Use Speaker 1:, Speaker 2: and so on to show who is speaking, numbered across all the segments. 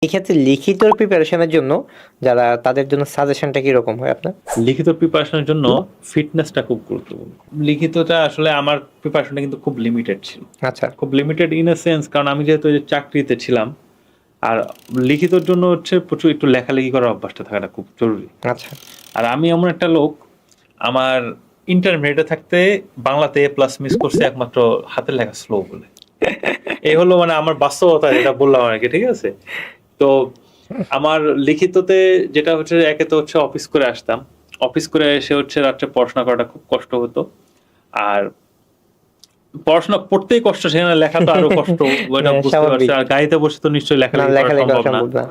Speaker 1: এক্ষেত্রে লিখিত প্রিপারেশনের জন্য যারা তাদের জন্য সাজেশনটা কি রকম হয় আপনার?
Speaker 2: লিখিত প্রিপারেশনের জন্য ফিটনেসটা খুব গুরুত্বপূর্ণ। লিখিতটা আসলে আমার প্রিপারেশনটা কিন্তু খুব লিমিটেড ছিল।
Speaker 1: আচ্ছা।
Speaker 2: খুব লিমিটেড ইন এ সেন্স, কারণ আমি যেহেতু ওই যে চাকরিতে ছিলাম, আর লিখিতর জন্য হচ্ছে প্রচুর একটু লেখালেখি করার অভ্যাসটা থাকাটা খুব জরুরি।
Speaker 1: আচ্ছা।
Speaker 2: আর আমি এমন একটা লোক, আমার ইন্টারমিডিয়েটে থাকতে বাংলাতে এ প্লাস মিস করছে একমাত্র হাতের লেখা স্লো বলে। এই হলো মানে আমার বাস্তবতা, এটা বললাম আর কি, ঠিক আছে? তো আমার লিখিততে যেটা হচ্ছে, একে তো হচ্ছে অফিস করে আসতাম, অফিস করে এসে হচ্ছে রাত্রে পড়াশোনা করাটা খুব কষ্ট হতো। আর পড়াশোনা পড়তেই কষ্ট, সেখানে লেখা তো আরো কষ্ট, ওইটা বুঝতে পারছি। আর গাড়িতে বসে তো নিশ্চয়ই লেখালেখি করা সম্ভব না।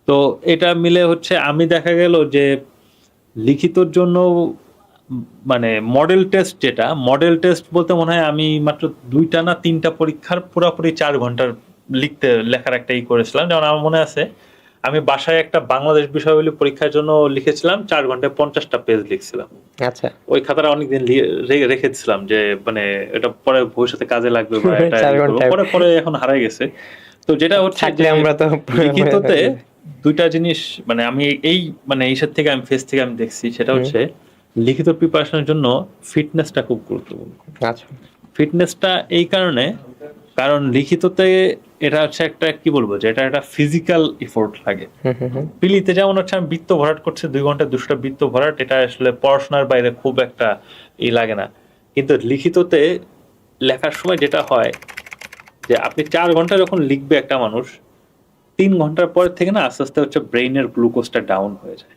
Speaker 2: তো এটা মিলে হচ্ছে আমি দেখা গেল যে লিখিতর জন্য মানে মডেল টেস্ট, যেটা মডেল টেস্ট বলতে মনে হয় আমি মাত্র 2টা না 3টা পরীক্ষার পুরোপুরি 4 ঘন্টার লেখার একটা করেছিলাম। যেমন আমার মনে আছে, আমি বাসায় একটা বাংলাদেশ বিষয়াবলী পরীক্ষার জন্য লিখেছিলাম 4 ঘন্টায় 50টা পেজ লিখছিলাম।
Speaker 1: আচ্ছা।
Speaker 2: ওই খাতাটা অনেকদিন রেখেছিলাম যে মানে এটা পরে ভবিষ্যতে কাজে লাগবে বা এটা পরে পরে এখন হারাই গেছে। তো যেটা হচ্ছে যে
Speaker 1: আমরা তো
Speaker 2: লিখিততে 2টা জিনিস মানে আমি এই মানে এইসব থেকে আমি ফেস থেকে আমি দেখছি, সেটা হচ্ছে লিখিত প্রিপারেশনের জন্য ফিটনেসটা খুব গুরুত্বপূর্ণ।
Speaker 1: আচ্ছা।
Speaker 2: ফিটনেসটা এই কারণে, কারণ লিখিততে এটা হচ্ছে একটা কি বলবো, যে এটা একটা ফিজিক্যাল এফোর্ট লাগে। পিলিতে যেমন হচ্ছে আমি বৃত্ত ভরাট করছি 2 ঘন্টা 200টা বৃত্ত ভরাট, এটা আসলে পড়াশোনার বাইরে খুব একটা লাগে না। কিন্তু লিখিততে লেখার সময় যেটা হয় যে আপনি 4 ঘন্টা যখন লিখবে একটা মানুষ, 3 ঘন্টার পর থেকে না আস্তে আস্তে হচ্ছে ব্রেইনের গ্লুকোজটা ডাউন হয়ে যায়।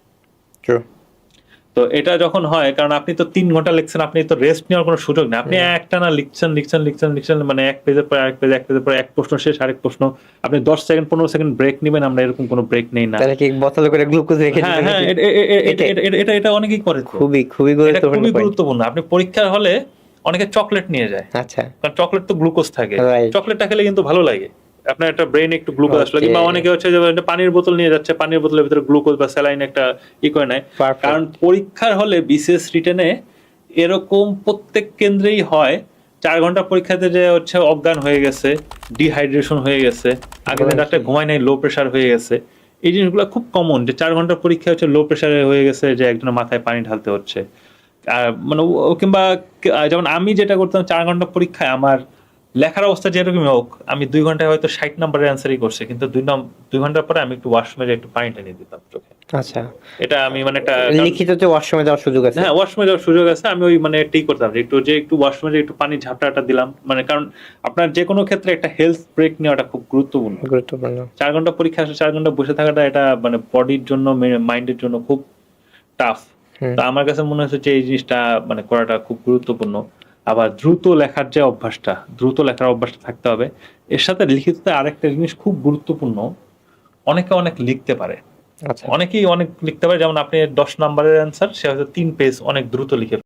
Speaker 2: তো এটা যখন হয়, কারণ আপনি তো 3 ঘন্টা লিখছেন, আপনি তো রেস্ট নেওয়ার কোনো সুযোগ নেই। আপনি একটানা লিখছেন, মানে এক পেজের পর এক পেজ, এক পেজের পর এক প্রশ্ন শেষ, আরেক প্রশ্ন। আপনি 10 সেকেন্ড 15 সেকেন্ড ব্রেক নেবেন, আমরা এরকম কোনো ব্রেক নেই না।
Speaker 1: তাহলে কি বোতলে করে গ্লুকোজ রেখে দিবেন?
Speaker 2: হ্যাঁ, এটা অনেকেই করে।
Speaker 1: খুবই
Speaker 2: গুরুত্বপূর্ণ। আপনি পরীক্ষার হলে অনেকে চকলেট নিয়ে যায়।
Speaker 1: আচ্ছা।
Speaker 2: কারণ চকলেট তো গ্লুকোজ থাকে। চকলেটটা খেলে কিন্তু ভালো লাগে, আপনার একটা ব্রেইনে একটু গ্লুকোজ আসলে। কিংবা অনেকে হচ্ছে যে পানির বোতল নিয়ে যাচ্ছে, পানির বোতলের ভিতরে গ্লুকোজ বা স্যালাইন একটা করে নেয়। কারণ পরীক্ষার হলে বিসিএস রিটেনে এরকম প্রত্যেক কেন্দ্রেই হয়, 4 ঘন্টা পরীক্ষাতে যে হচ্ছে অজ্ঞান হয়ে গেছে, ডিহাইড্রেশন হয়ে গেছে, আগের দিন রাতে ঘুমায় নাই, লো প্রেশার হয়ে গেছে। এই জিনিসগুলো খুব কমন, যে 4 ঘন্টা পরীক্ষা হচ্ছে লো প্রেশারে হয়ে গেছে, যে একজনের মাথায় পানি ঢালতে হচ্ছে। মানে কিংবা যেমন আমি যেটা করতাম, 4 ঘন্টা পরীক্ষায় আমার লেখার অবস্থা যেরকমই হোক, আমি 2 ঘন্টায় হয়তো 60 নম্বরের অ্যান্সারই করছি, কিন্তু 2 ঘন্টার পরে আমি একটু ওয়াশরুমে একটু পানি টেনে দিতাম চোখে।
Speaker 1: আচ্ছা।
Speaker 2: এটা আমি মানে একটা
Speaker 1: লিখিততে ওয়াশরুমে যাওয়ার সুযোগ আছে?
Speaker 2: হ্যাঁ, ওয়াশরুমে যাওয়ার সুযোগ আছে। আমি ওই মানে এটাই করতাম, যে একটু ওয়াশরুমে একটু পানি ঝাপটাটা দিলাম, মানে কারণ আপনার যে কোনো ক্ষেত্রে একটা হেলথ ব্রেক নেওয়াটা খুব গুরুত্বপূর্ণ। 4 ঘন্টা পরীক্ষা আসলে 4 ঘন্টা বসে থাকাটা, এটা মানে বডির জন্য, মাইন্ডের জন্য খুব টাফ। তো আমার কাছে মনে হচ্ছে যে এই জিনিসটা মানে করাটা খুব গুরুত্বপূর্ণ। আবার দ্রুত লেখার অভ্যাসটা থাকতে হবে। এর সাথে লিখিততে আরেকটা জিনিস খুব গুরুত্বপূর্ণ, অনেকে অনেক লিখতে পারে। অনেকেই অনেক লিখতে পারে, যেমন আপনি 10 নম্বরের অ্যান্সার, সে হয়তো 3 পেজ অনেক দ্রুত লিখে